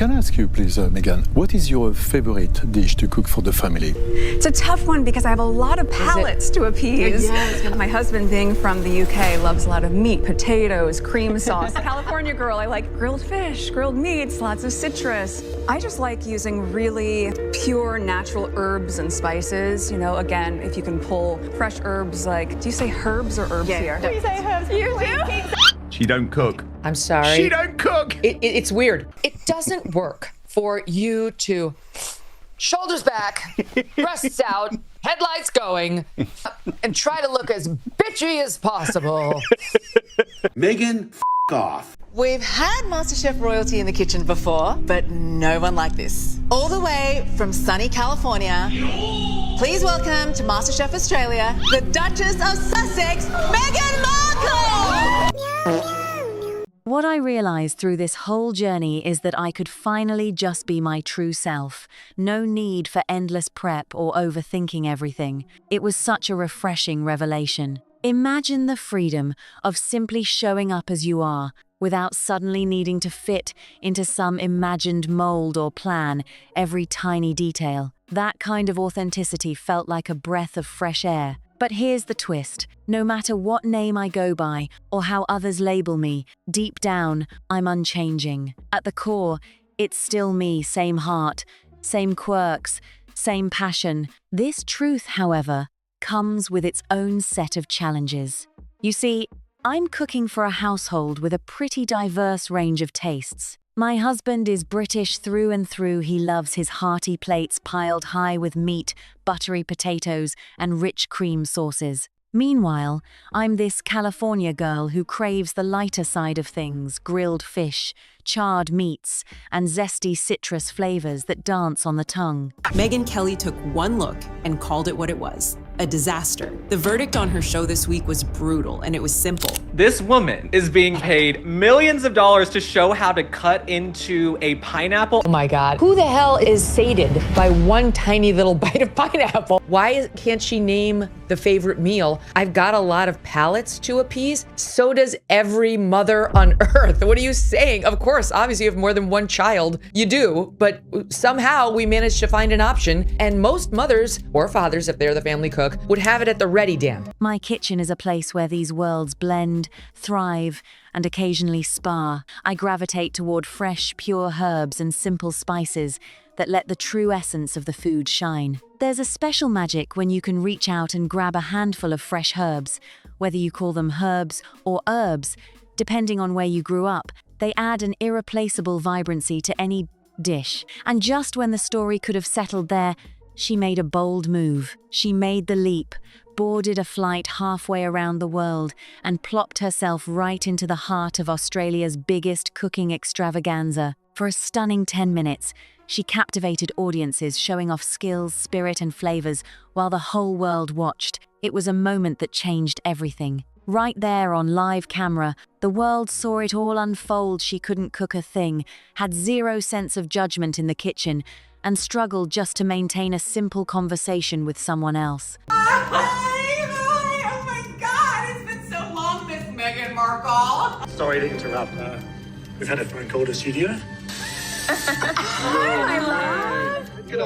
Can I ask you, please, Meghan, what is your favorite dish to cook for the family? It's a tough one because I have a lot of palates to appease. Yes. My husband, being from the UK, loves a lot of meat, potatoes, cream sauce. California girl, I like grilled fish, grilled meats, lots of citrus. I just like using really pure, natural herbs and spices. You know, again, if you can pull fresh herbs, like, do you say herbs or herbs here? Do you say herbs? You do? She don't cook. I'm sorry. She don't cook. It's weird. It doesn't work for you to shoulders back, breasts out, headlights going, and try to look as bitchy as possible. Megyn, off. We've had MasterChef royalty in the kitchen before, but no one like this. All the way from sunny California, please welcome to MasterChef Australia, the Duchess of Sussex, Meghan Markle! What I realized through this whole journey is that I could finally just be my true self. No need for endless prep or overthinking everything. It was such a refreshing revelation. Imagine the freedom of simply showing up as you are, without suddenly needing to fit into some imagined mold or plan every tiny detail. That kind of authenticity felt like a breath of fresh air. But here's the twist. No matter what name I go by or how others label me, deep down, I'm unchanging. At the core, it's still me, same heart, same quirks, same passion. This truth, however, comes with its own set of challenges. You see, I'm cooking for a household with a pretty diverse range of tastes. My husband is British through and through. He loves his hearty plates piled high with meat, buttery potatoes, and rich cream sauces. Meanwhile, I'm this California girl who craves the lighter side of things, grilled fish, charred meats, and zesty citrus flavors that dance on the tongue. Megyn Kelly took one look and called it what it was, a disaster. The verdict on her show this week was brutal, and it was simple. This woman is being paid millions of dollars to show how to cut into a pineapple. Oh my God. Who the hell is sated by one tiny little bite of pineapple? Why can't she name the favorite meal? I've got a lot of palates to appease. So does every mother on earth. What are you saying? Of course, obviously you have more than one child. You do, but somehow we managed to find an option, and most mothers or fathers, if they're the family cook, would have it at the ready, damn. My kitchen is a place where these worlds blend, thrive, and occasionally spar. I gravitate toward fresh, pure herbs and simple spices that let the true essence of the food shine. There's a special magic when you can reach out and grab a handful of fresh herbs, whether you call them herbs or herbs, depending on where you grew up. They add an irreplaceable vibrancy to any dish. And just when the story could have settled there, she made a bold move. She made the leap, boarded a flight halfway around the world, and plopped herself right into the heart of Australia's biggest cooking extravaganza. For a stunning 10 minutes, she captivated audiences, showing off skills, spirit, and flavors while the whole world watched. It was a moment that changed everything. Right there on live camera, the world saw it all unfold. She couldn't cook a thing, had zero sense of judgment in the kitchen, and struggled just to maintain a simple conversation with someone else. Hi, oh my God, it's been so long, Miss Meghan Markle. Sorry to interrupt. We've had a phone call to studio. Hi, my love. Good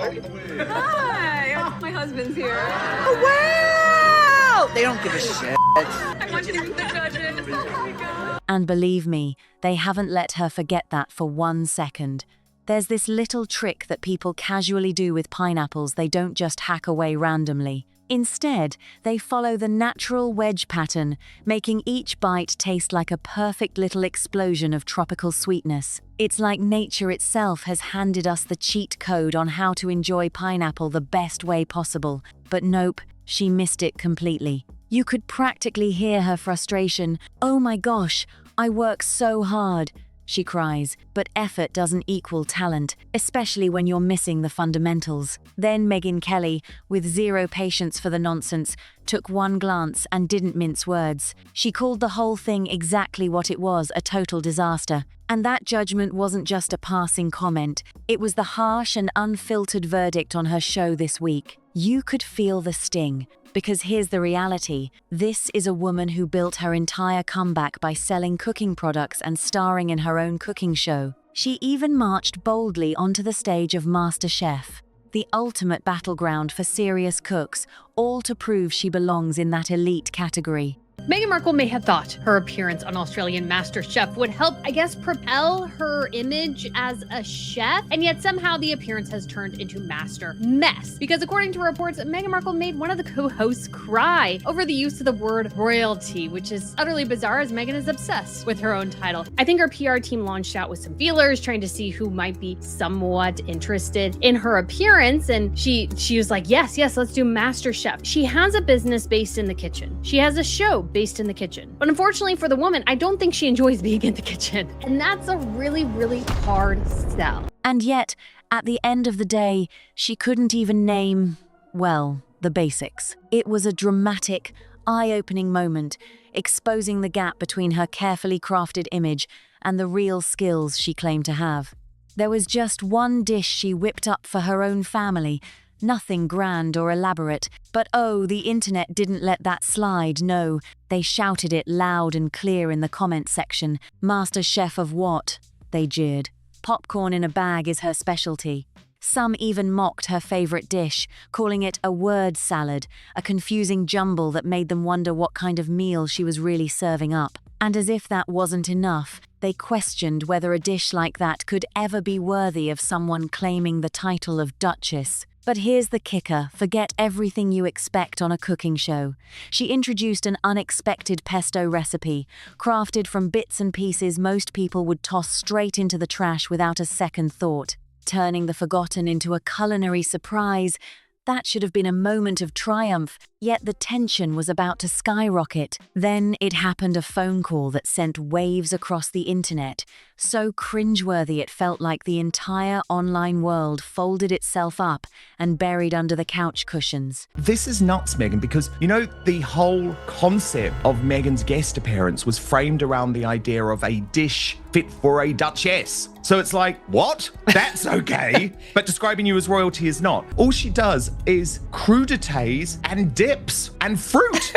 Hi, my husband's here. Oh, wow! They don't give a shit. I want you to meet the judges. Oh my God. And believe me, they haven't let her forget that for 1 second. There's this little trick that people casually do with pineapples. They don't just hack away randomly. Instead, they follow the natural wedge pattern, making each bite taste like a perfect little explosion of tropical sweetness. It's like nature itself has handed us the cheat code on how to enjoy pineapple the best way possible. But nope, she missed it completely. You could practically hear her frustration. "Oh my gosh, I work so hard," she cries, but effort doesn't equal talent, especially when you're missing the fundamentals. Then Megyn Kelly, with zero patience for the nonsense, took one glance and didn't mince words. She called the whole thing exactly what it was, a total disaster. And that judgment wasn't just a passing comment. It was the harsh and unfiltered verdict on her show this week. You could feel the sting. Because here's the reality. This is a woman who built her entire comeback by selling cooking products and starring in her own cooking show. She even marched boldly onto the stage of MasterChef, the ultimate battleground for serious cooks, all to prove she belongs in that elite category. Meghan Markle may have thought her appearance on Australian MasterChef would help, propel her image as a chef, and yet somehow the appearance has turned into master mess. Because according to reports, Meghan Markle made one of the co-hosts cry over the use of the word royalty, which is utterly bizarre as Meghan is obsessed with her own title. I think her PR team launched out with some feelers, trying to see who might be somewhat interested in her appearance, and she was like, yes, let's do MasterChef. She has a business based in the kitchen. She has a show based in the kitchen. But unfortunately for the woman, I don't think she enjoys being in the kitchen. And that's a really, really hard sell. And yet, at the end of the day, she couldn't even name, well, the basics. It was a dramatic, eye-opening moment, exposing the gap between her carefully crafted image and the real skills she claimed to have. There was just one dish she whipped up for her own family, nothing grand or elaborate, but oh, the internet didn't let that slide, no. They shouted it loud and clear in the comment section. MasterChef of what? They jeered. Popcorn in a bag is her specialty. Some even mocked her favorite dish, calling it a word salad, a confusing jumble that made them wonder what kind of meal she was really serving up. And as if that wasn't enough, they questioned whether a dish like that could ever be worthy of someone claiming the title of Duchess. But here's the kicker, forget everything you expect on a cooking show. She introduced an unexpected pesto recipe, crafted from bits and pieces most people would toss straight into the trash without a second thought. Turning the forgotten into a culinary surprise, that should have been a moment of triumph, yet the tension was about to skyrocket. Then it happened, a phone call that sent waves across the internet, so cringeworthy it felt like the entire online world folded itself up and buried under the couch cushions. This is nuts, Meghan, because, the whole concept of Meghan's guest appearance was framed around the idea of a dish fit for a duchess. So it's like, what? That's okay. But describing you as royalty is not. All she does is crudités and dips and fruit.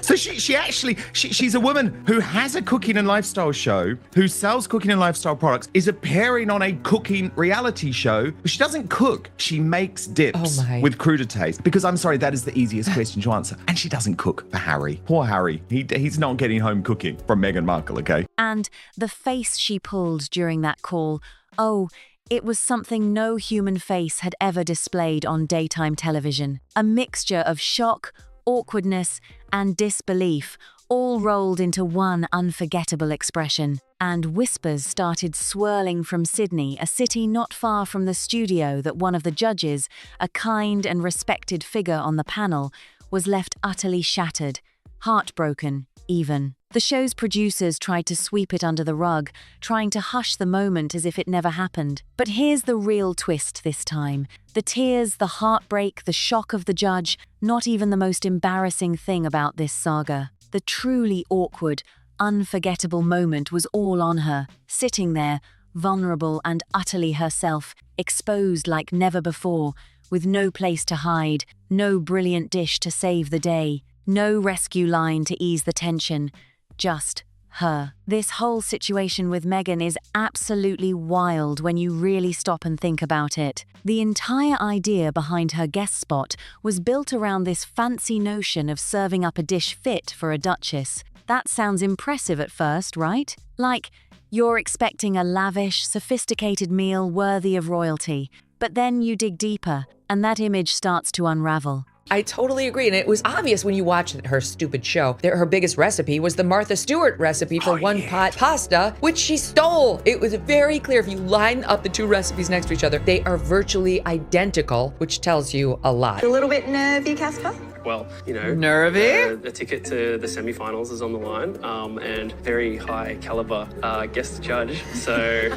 So she's a woman who has a cooking and lifestyle show, who sells cooking and lifestyle products, is appearing on a cooking reality show. But she doesn't cook. She makes dips with crudités. Because I'm sorry, that is the easiest question to answer. And she doesn't cook for Harry. Poor Harry. He's not getting home cooking from Meghan Markle, okay? And the face she pulled during that call, oh, it was something no human face had ever displayed on daytime television. A mixture of shock, awkwardness, and disbelief, all rolled into one unforgettable expression. And whispers started swirling from Sydney, a city not far from the studio, that one of the judges, a kind and respected figure on the panel, was left utterly shattered, heartbroken, even. The show's producers tried to sweep it under the rug, trying to hush the moment as if it never happened. But here's the real twist this time. The tears, the heartbreak, the shock of the judge, not even the most embarrassing thing about this saga. The truly awkward, unforgettable moment was all on her, sitting there, vulnerable and utterly herself, exposed like never before, with no place to hide, no brilliant dish to save the day, no rescue line to ease the tension. Just her. This whole situation with Meghan is absolutely wild when you really stop and think about it. The entire idea behind her guest spot was built around this fancy notion of serving up a dish fit for a duchess. That sounds impressive at first, right? Like, you're expecting a lavish, sophisticated meal worthy of royalty. But then you dig deeper, and that image starts to unravel. I totally agree, and it was obvious when you watched her stupid show that her biggest recipe was the Martha Stewart recipe for one-pot pasta, which she stole. It was very clear if you line up the two recipes next to each other, they are virtually identical, which tells you a lot. A little bit nervy, Casper? Well, nervy. The ticket to the semi-finals is on the line, and very high caliber guest judge. So,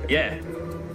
yeah.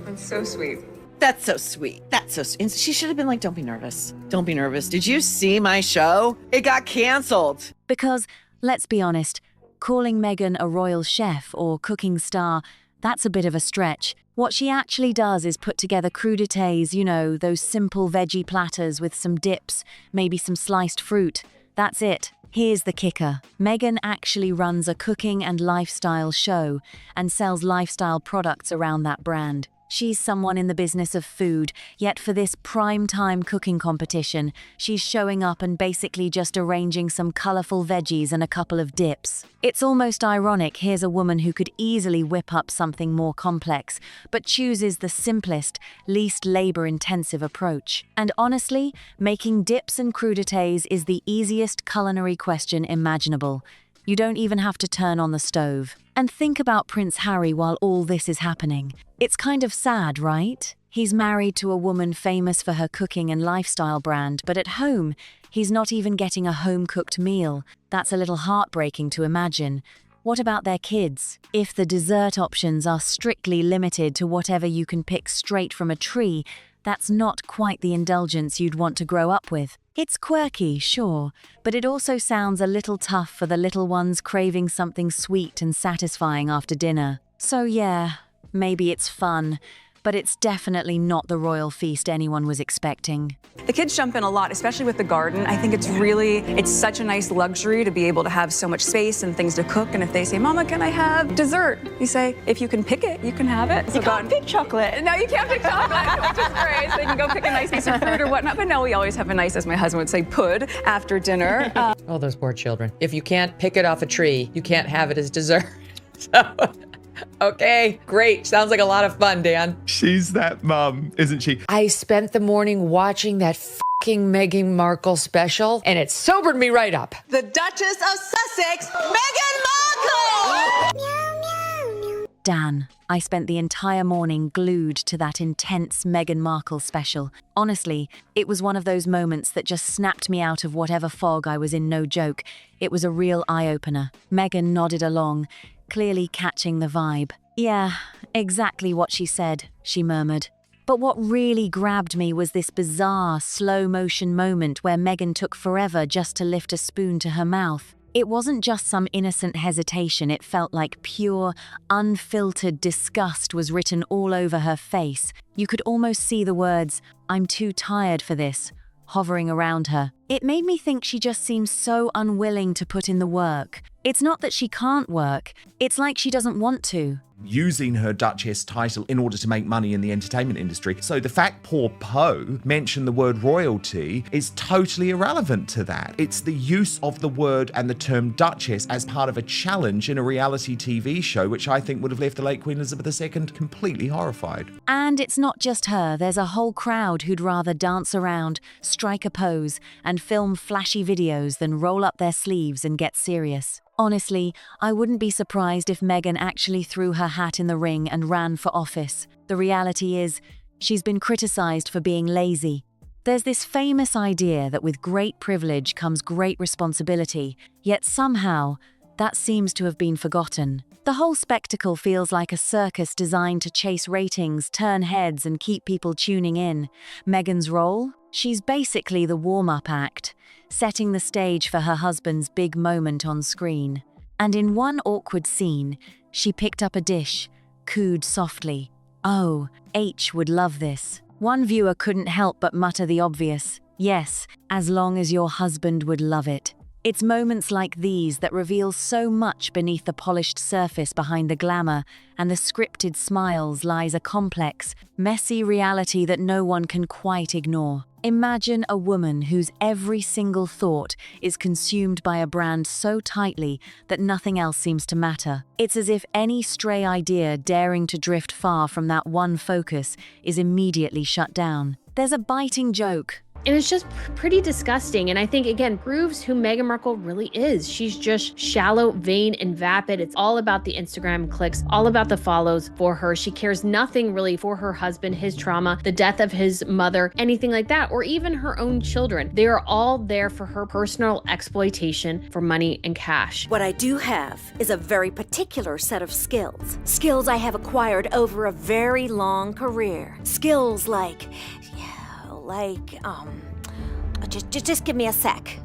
That's so sweet. That's so sweet. That's so sweet. And she should have been like, don't be nervous. Don't be nervous. Did you see my show? It got canceled. Because, let's be honest, calling Meghan a royal chef or cooking star, that's a bit of a stretch. What she actually does is put together crudités, those simple veggie platters with some dips, maybe some sliced fruit. That's it. Here's the kicker. Meghan actually runs a cooking and lifestyle show and sells lifestyle products around that brand. She's someone in the business of food, yet for this prime-time cooking competition, she's showing up and basically just arranging some colorful veggies and a couple of dips. It's almost ironic. Here's a woman who could easily whip up something more complex, but chooses the simplest, least labor-intensive approach. And honestly, making dips and crudités is the easiest culinary question imaginable. You don't even have to turn on the stove. And think about Prince Harry while all this is happening. It's kind of sad, right? He's married to a woman famous for her cooking and lifestyle brand, but at home, he's not even getting a home-cooked meal. That's a little heartbreaking to imagine. What about their kids? If the dessert options are strictly limited to whatever you can pick straight from a tree, that's not quite the indulgence you'd want to grow up with. It's quirky, sure, but it also sounds a little tough for the little ones craving something sweet and satisfying after dinner. So yeah, maybe it's fun, but it's definitely not the royal feast anyone was expecting. The kids jump in a lot, especially with the garden. I think it's such a nice luxury to be able to have so much space and things to cook. And if they say, Mama, can I have dessert? You say, if you can pick it, you can have it. So You can't pick chocolate. No, you can't pick chocolate, which is great. So they can go pick a nice piece of fruit or whatnot. But no, we always have a nice, as my husband would say, pud after dinner. Oh, those poor children. If you can't pick it off a tree, you can't have it as dessert. So, okay, great. Sounds like a lot of fun, Dan. She's that mum, isn't she? I spent the morning watching that fucking Meghan Markle special, and it sobered me right up. The Duchess of Sussex, Meghan Markle! Dan, I spent the entire morning glued to that intense Meghan Markle special. Honestly, it was one of those moments that just snapped me out of whatever fog I was in, no joke. It was a real eye-opener. Meghan nodded along, clearly catching the vibe. Yeah, exactly what she said, she murmured. But what really grabbed me was this bizarre, slow-motion moment where Meghan took forever just to lift a spoon to her mouth. It wasn't just some innocent hesitation, it felt like pure, unfiltered disgust was written all over her face. You could almost see the words, "I'm too tired for this," hovering around her. It made me think she just seems so unwilling to put in the work. It's not that she can't work, it's like she doesn't want to. Using her Duchess title in order to make money in the entertainment industry. So the fact poor Poe mentioned the word royalty is totally irrelevant to that. It's the use of the word and the term Duchess as part of a challenge in a reality TV show, which I think would have left the late Queen Elizabeth II completely horrified. And it's not just her, there's a whole crowd who'd rather dance around, strike a pose, and film flashy videos than roll up their sleeves and get serious. Honestly, I wouldn't be surprised if Meghan actually threw her hat in the ring and ran for office. The reality is, she's been criticized for being lazy. There's this famous idea that with great privilege comes great responsibility, yet somehow, that seems to have been forgotten. The whole spectacle feels like a circus designed to chase ratings, turn heads, and keep people tuning in. Meghan's role? She's basically the warm-up act, setting the stage for her husband's big moment on screen. And in one awkward scene, she picked up a dish, cooed softly. Oh, H would love this. One viewer couldn't help but mutter the obvious, yes, as long as your husband would love it. It's moments like these that reveal so much beneath the polished surface. Behind the glamour and the scripted smiles lies a complex, messy reality that no one can quite ignore. Imagine a woman whose every single thought is consumed by a brand so tightly that nothing else seems to matter. It's as if any stray idea daring to drift far from that one focus is immediately shut down. There's a biting joke. And it's just pretty disgusting. And I think, again, proves who Meghan Markle really is. She's just shallow, vain, and vapid. It's all about the Instagram clicks, all about the follows for her. She cares nothing really for her husband, his trauma, the death of his mother, anything like that, or even her own children. They are all there for her personal exploitation for money and cash. What I do have is a very particular set of skills. Skills I have acquired over a very long career. Skills like... Just give me a sec.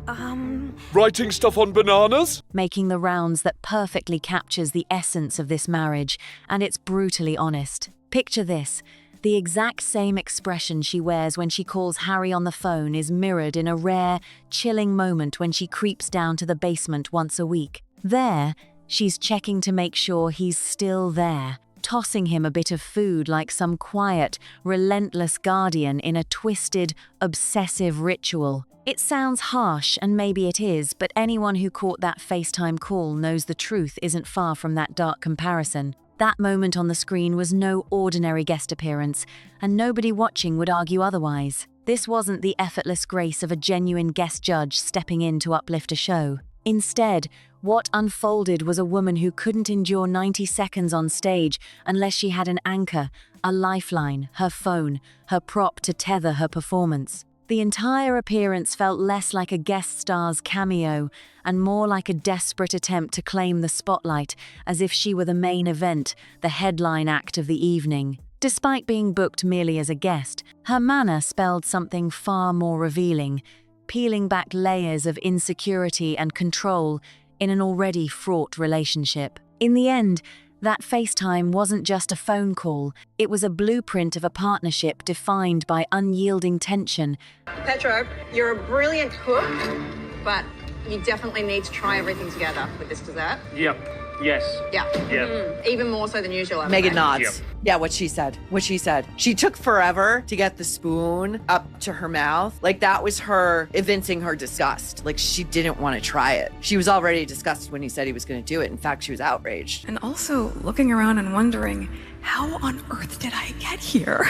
Writing stuff on bananas? Making the rounds that perfectly captures the essence of this marriage, and it's brutally honest. Picture this. The exact same expression she wears when she calls Harry on the phone is mirrored in a rare, chilling moment when she creeps down to the basement once a week. There, she's checking to make sure he's still there, tossing him a bit of food like some quiet, relentless guardian in a twisted, obsessive ritual. It sounds harsh, and maybe it is, but anyone who caught that FaceTime call knows the truth isn't far from that dark comparison. That moment on the screen was no ordinary guest appearance, and nobody watching would argue otherwise. This wasn't the effortless grace of a genuine guest judge stepping in to uplift a show. Instead, what unfolded was a woman who couldn't endure 90 seconds on stage unless she had an anchor, a lifeline, her phone, her prop to tether her performance. The entire appearance felt less like a guest star's cameo and more like a desperate attempt to claim the spotlight, as if she were the main event, the headline act of the evening. Despite being booked merely as a guest, her manner spelled something far more revealing, peeling back layers of insecurity and control in an already fraught relationship. In the end, that FaceTime wasn't just a phone call, it was a blueprint of a partnership defined by unyielding tension. Petro, you're a brilliant cook, but you definitely need to try everything together with this dessert. Yep. Yes. Yeah. Yeah. Even more so than usual. Megyn nods. Yep. Yeah, what she said. She took forever to get the spoon up to her mouth. Like, that was her evincing her disgust. Like, she didn't want to try it. She was already disgusted when he said he was going to do it. In fact, she was outraged. And also looking around and wondering, how on earth did I get here?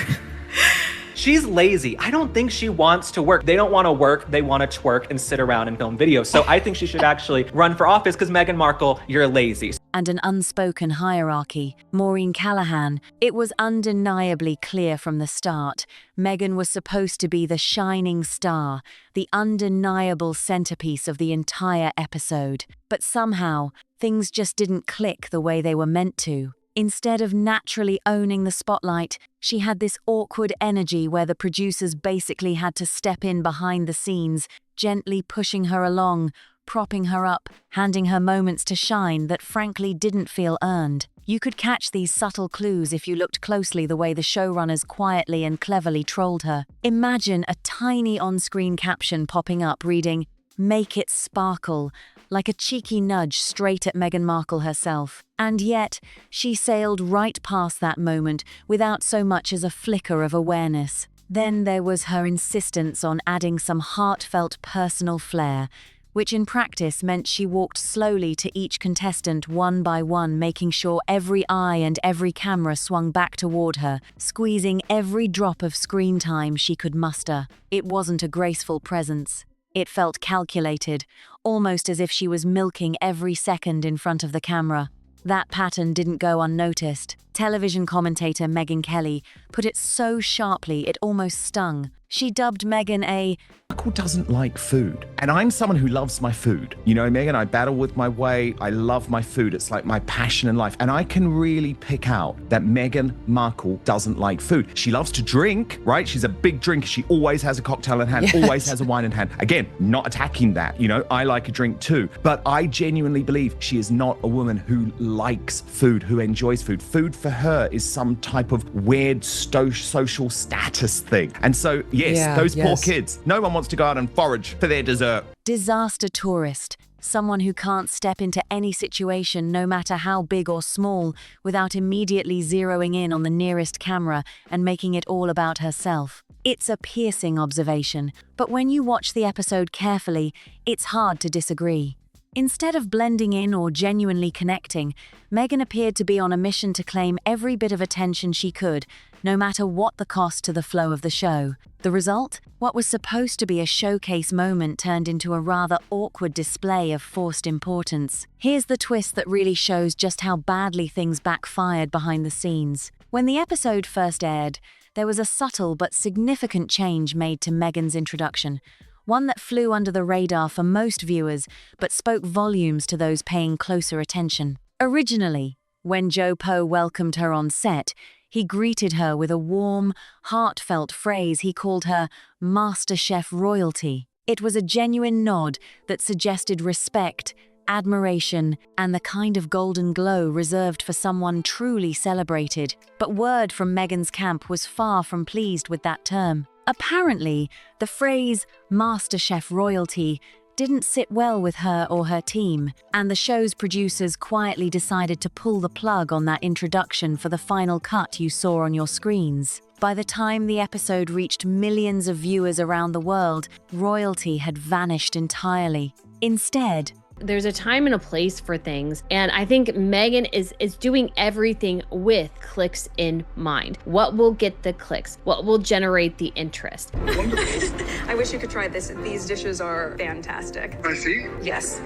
She's lazy. I don't think she wants to work. They don't want to work. They want to twerk and sit around and film videos. So I think she should actually run for office because Meghan Markle, you're lazy. And an unspoken hierarchy. Maureen Callahan. It was undeniably clear from the start. Meghan was supposed to be the shining star, the undeniable centerpiece of the entire episode. But somehow, things just didn't click the way they were meant to. Instead of naturally owning the spotlight, she had this awkward energy where the producers basically had to step in behind the scenes, gently pushing her along, propping her up, handing her moments to shine that frankly didn't feel earned. You could catch these subtle clues if you looked closely the way the showrunners quietly and cleverly trolled her. Imagine a tiny on-screen caption popping up reading, "Make it sparkle," like a cheeky nudge straight at Meghan Markle herself. And yet, she sailed right past that moment without so much as a flicker of awareness. Then there was her insistence on adding some heartfelt personal flair, which in practice meant she walked slowly to each contestant one by one, making sure every eye and every camera swung back toward her, squeezing every drop of screen time she could muster. It wasn't a graceful presence. It felt calculated, almost as if she was milking every second in front of the camera. That pattern didn't go unnoticed. Television commentator Megyn Kelly put it so sharply it almost stung. She dubbed Meghan a Markle doesn't like food. And I'm someone who loves my food. You know, Megyn, I battle with my weight. I love my food. It's like my passion in life. And I can really pick out that Meghan Markle doesn't like food. She loves to drink, right? She's a big drinker. She always has a cocktail in hand, always has a wine in hand. Again, not attacking that. You know, I like a drink too. But I genuinely believe she is not a woman who likes food, who enjoys food. Food for her is some type of weird social status thing. And so, yes, those poor kids. No one wants to go out and forage for their dessert. disaster tourist, someone who can't step into any situation, no matter how big or small, without immediately zeroing in on the nearest camera and making it all about herself. It's a piercing observation, but when you watch the episode carefully, it's hard to disagree. Instead of blending in or genuinely connecting, Meghan appeared to be on a mission to claim every bit of attention she could, no matter what the cost to the flow of the show. The result? What was supposed to be a showcase moment turned into a rather awkward display of forced importance. Here's the twist that really shows just how badly things backfired behind the scenes. When the episode first aired, there was a subtle but significant change made to Meghan's introduction. One that flew under the radar for most viewers, but spoke volumes to those paying closer attention. Originally, when Joe Poe welcomed her on set, he greeted her with a warm, heartfelt phrase he called her MasterChef royalty. It was a genuine nod that suggested respect, admiration, and the kind of golden glow reserved for someone truly celebrated. But word from Meghan's camp was far from pleased with that term. Apparently, the phrase MasterChef royalty didn't sit well with her or her team, and the show's producers quietly decided to pull the plug on that introduction for the final cut you saw on your screens. By the time the episode reached millions of viewers around the world, royalty had vanished entirely. Instead, there's a time and a place for things, and I think Meghan is doing everything with clicks in mind. What will get the clicks? What will generate the interest? I wish you could try this. These dishes are fantastic. I see. Yes.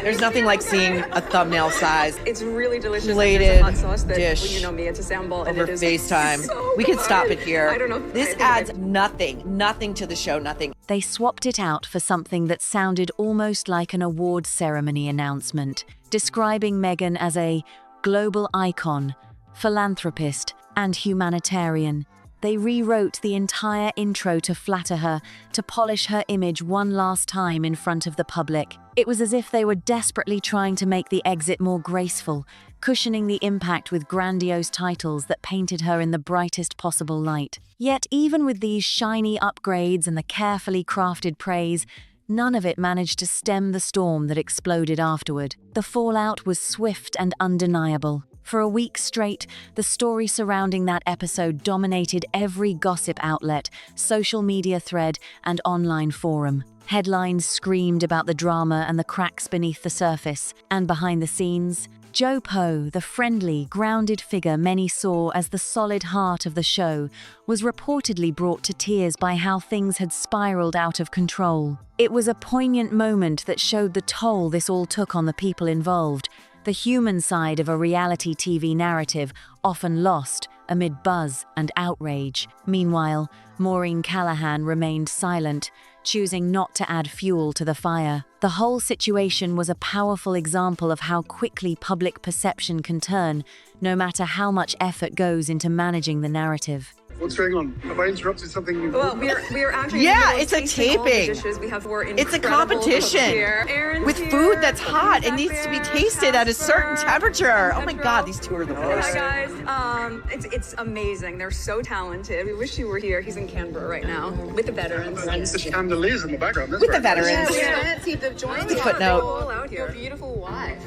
There's nothing like seeing a thumbnail size It's really delicious. plated Hot sauce that, dish you know me, it's a sample, and over it is FaceTime. so We could stop good. it here. I don't know. This I think adds nothing to the show, nothing. they swapped it out for something that sounded almost like an award ceremony announcement, describing Meghan as a global icon, philanthropist, and humanitarian. They rewrote the entire intro to flatter her, to polish her image one last time in front of the public. It was as if they were desperately trying to make the exit more graceful, cushioning the impact with grandiose titles that painted her in the brightest possible light. Yet even with these shiny upgrades and the carefully crafted praise, none of it managed to stem the storm that exploded afterward. The fallout was swift and undeniable. For a week straight, the story surrounding that episode dominated every gossip outlet, social media thread, and online forum. Headlines screamed about the drama and the cracks beneath the surface, and behind the scenes, Joe Poe, the friendly, grounded figure many saw as the solid heart of the show, was reportedly brought to tears by how things had spiraled out of control. It was a poignant moment that showed the toll this all took on the people involved, the human side of a reality TV narrative often lost amid buzz and outrage. Meanwhile, Maureen Callahan remained silent, choosing not to add fuel to the fire. The whole situation was a powerful example of how quickly public perception can turn, no matter how much effort goes into managing the narrative. What's going on? Have I interrupted something? Well, we are actually it's a tasting all the taping. dishes. We have four It's a incredible cooks competition here. Aaron's with here. food that's hot. It needs to be tasted at a certain temperature. Oh my God, these two are the worst. Hi guys. It's amazing. They're so talented. We wish you were here. He's in Canberra right now with the veterans. The chandeliers in the background. That's With the very nice. veterans. Fancy the joint. The footnote. All out here. Your beautiful wife.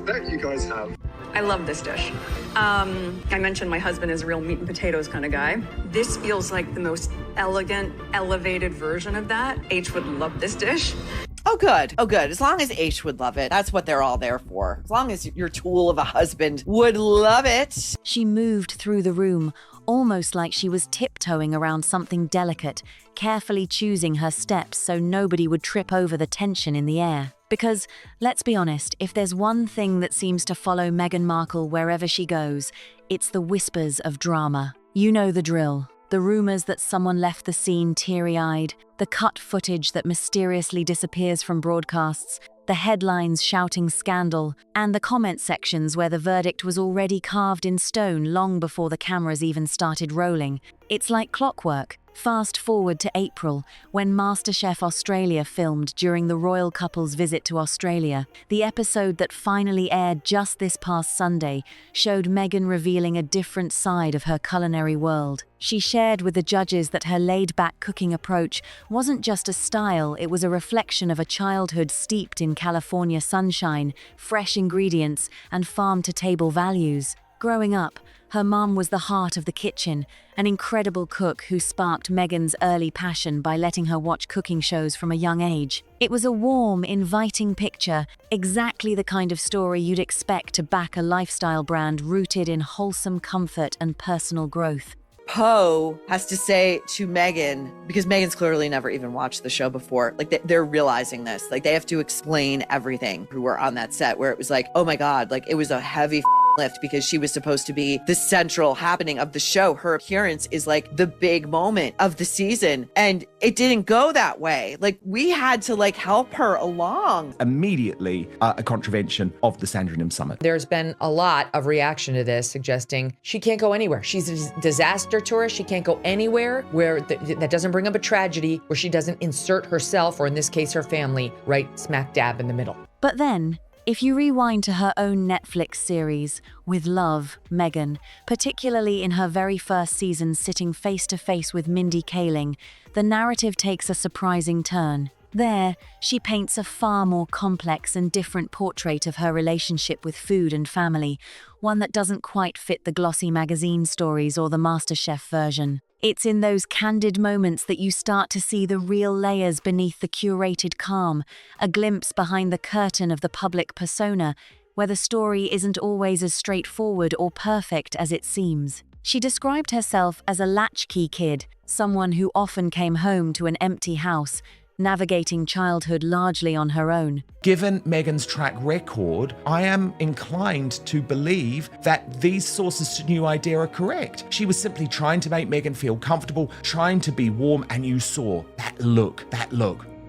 That you guys have. I love this dish. I mentioned my husband is a real meat and potatoes kind of guy. This feels like the most elegant, elevated version of that. H would love this dish. Oh, good. Oh, good. As long as H would love it. That's what they're all there for. As long as your tool of a husband would love it. She moved through the room, almost like she was tiptoeing around something delicate, carefully choosing her steps so nobody would trip over the tension in the air. Because, let's be honest, if there's one thing that seems to follow Meghan Markle wherever she goes, it's the whispers of drama. You know the drill. The rumors that someone left the scene teary-eyed, the cut footage that mysteriously disappears from broadcasts, the headlines shouting scandal, and the comment sections where the verdict was already carved in stone long before the cameras even started rolling. It's like clockwork. Fast forward to April, when MasterChef Australia filmed during the royal couple's visit to Australia. The episode that finally aired just this past Sunday showed Meghan revealing a different side of her culinary world. She shared with the judges that her laid-back cooking approach wasn't just a style, it was a reflection of a childhood steeped in California sunshine, fresh ingredients, and farm-to-table values. Growing up, her mum was the heart of the kitchen, an incredible cook who sparked Meghan's early passion by letting her watch cooking shows from a young age. It was a warm, inviting picture, exactly the kind of story you'd expect to back a lifestyle brand rooted in wholesome comfort and personal growth. Poe has to say to Meghan, because Meghan's clearly never even watched the show before, like they're realizing this, like they have to explain everything who were on that set where it was like, oh my God, like it was a heavy lift because she was supposed to be the central happening of the show. Her appearance is like the big moment of the season, and it didn't go that way. Like, we had to like help her along. Immediately a contravention of the Sandringham Summit. There's been a lot of reaction to this suggesting she can't go anywhere. She's a disaster tourist. She can't go anywhere where that doesn't bring up a tragedy, where she doesn't insert herself, or in this case, her family, right smack dab in the middle. But then, if you rewind to her own Netflix series, With Love, Meghan, particularly in her very first season sitting face-to-face with Mindy Kaling, the narrative takes a surprising turn. There, she paints a far more complex and different portrait of her relationship with food and family, one that doesn't quite fit the glossy magazine stories or the MasterChef version. It's in those candid moments that you start to see the real layers beneath the curated calm, a glimpse behind the curtain of the public persona, where the story isn't always as straightforward or perfect as it seems. She described herself as a latchkey kid, someone who often came home to an empty house, navigating childhood largely on her own. Given Meghan's track record, I am inclined to believe that these sources to New Idea are correct. She was simply trying to make Meghan feel comfortable, trying to be warm, and you saw that look.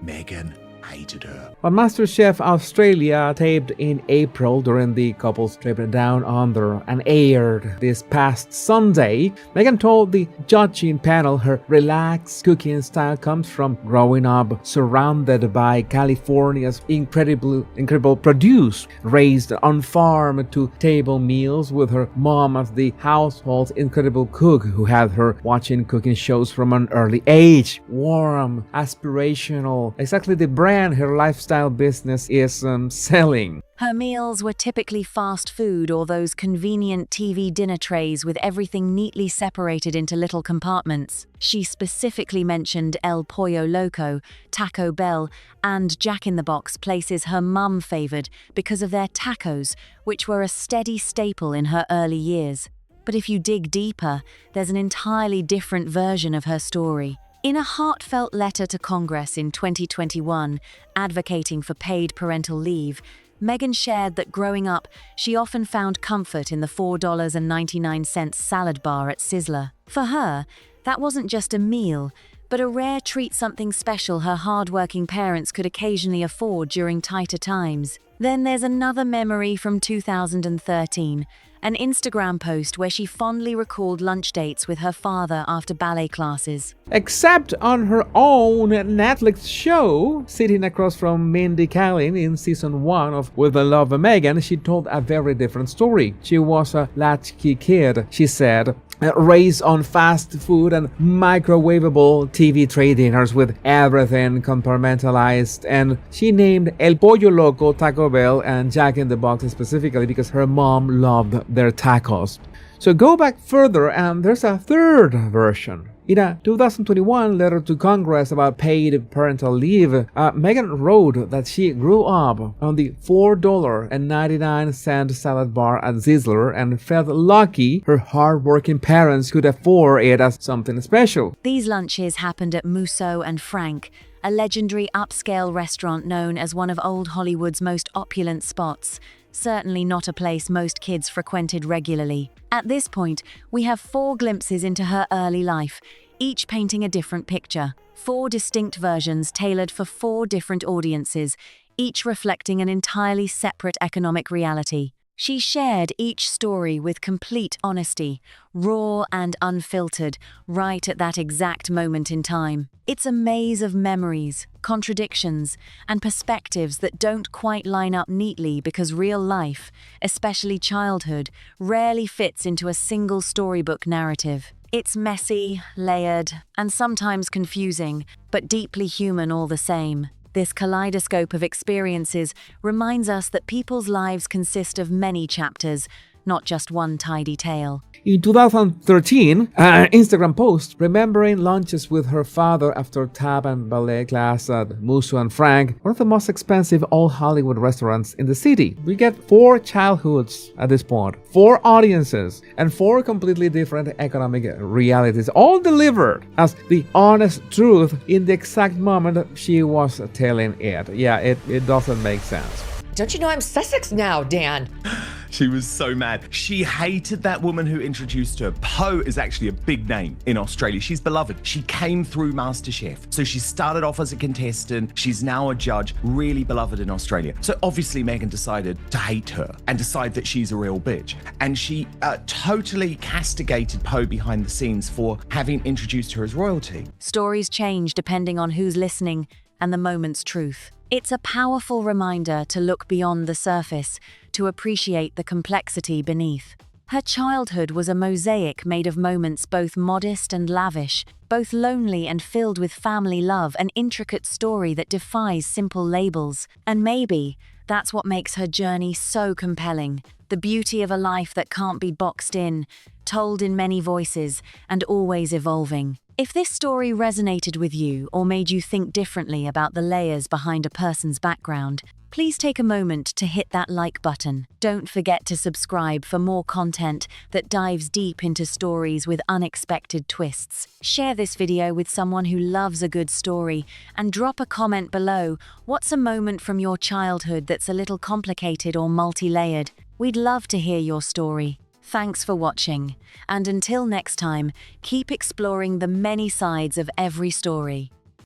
Meghan hated her. On MasterChef Australia, taped in April during the couple's trip down under and aired this past Sunday, Meghan told the judging panel her relaxed cooking style comes from growing up surrounded by California's incredible produce, raised on farm-to-table meals with her mom as the household's incredible cook who had her watching cooking shows from an early age. Warm, aspirational, exactly the brand her lifestyle business is selling. Her meals were typically fast food or those convenient TV dinner trays with everything neatly separated into little compartments. She specifically mentioned El Pollo Loco, Taco Bell, and Jack in the Box, places her mum favored because of their tacos, which were a steady staple in her early years. But if you dig deeper, there's an entirely different version of her story. In a heartfelt letter to Congress in 2021, advocating for paid parental leave, Meghan shared that growing up, she often found comfort in the $4.99 salad bar at Sizzler. For her, that wasn't just a meal, but a rare treat, something special her hard-working parents could occasionally afford during tighter times. Then there's another memory from 2013, an Instagram post where she fondly recalled lunch dates with her father after ballet classes. Except on her own Netflix show, sitting across from Mindy Kaling in season 1 of With the Love of Meghan, she told a very different story. She was a latchkey kid, she said, raised on fast food and microwavable TV tray dinners with everything compartmentalized, and she named El Pollo Loco, Taco Bell, and Jack in the Box specifically because her mom loved their tacos. So go back further and there's a third version. In a 2021 letter to Congress about paid parental leave, Meghan wrote that she grew up on the $4.99 salad bar at Sizzler and felt lucky her hard-working parents could afford it as something special. These lunches happened at Musso and Frank, a legendary upscale restaurant known as one of old Hollywood's most opulent spots. Certainly not a place most kids frequented regularly. At this point, we have 4 glimpses into her early life, each painting a different picture. 4 distinct versions tailored for 4 different audiences, each reflecting an entirely separate economic reality. She shared each story with complete honesty, raw and unfiltered, right at that exact moment in time. It's a maze of memories, contradictions, and perspectives that don't quite line up neatly because real life, especially childhood, rarely fits into a single storybook narrative. It's messy, layered, and sometimes confusing, but deeply human all the same. This kaleidoscope of experiences reminds us that people's lives consist of many chapters, not just one tidy tale. In 2013, an Instagram post remembering lunches with her father after tap and ballet class at Musso and Frank, one of the most expensive old Hollywood restaurants in the city. We get 4 childhoods at this point, 4 audiences, and 4 completely different economic realities, all delivered as the honest truth in the exact moment she was telling it. Yeah, it doesn't make sense. Don't you know I'm Sussex now, Dan? She was so mad. She hated that woman who introduced her. Poe is actually a big name in Australia. She's beloved. She came through MasterChef. So she started off as a contestant. She's now a judge, really beloved in Australia. So obviously Meghan decided to hate her and decide that she's a real bitch. And she totally castigated Poe behind the scenes for having introduced her as royalty. Stories change depending on who's listening and the moment's truth. It's a powerful reminder to look beyond the surface, to appreciate the complexity beneath. Her childhood was a mosaic made of moments both modest and lavish, both lonely and filled with family love, an intricate story that defies simple labels. And maybe that's what makes her journey so compelling. The beauty of a life that can't be boxed in, told in many voices, and always evolving. If this story resonated with you or made you think differently about the layers behind a person's background, please take a moment to hit that like button. Don't forget to subscribe for more content that dives deep into stories with unexpected twists. Share this video with someone who loves a good story and drop a comment below. What's a moment from your childhood that's a little complicated or multi-layered? We'd love to hear your story. Thanks for watching, and until next time, keep exploring the many sides of every story.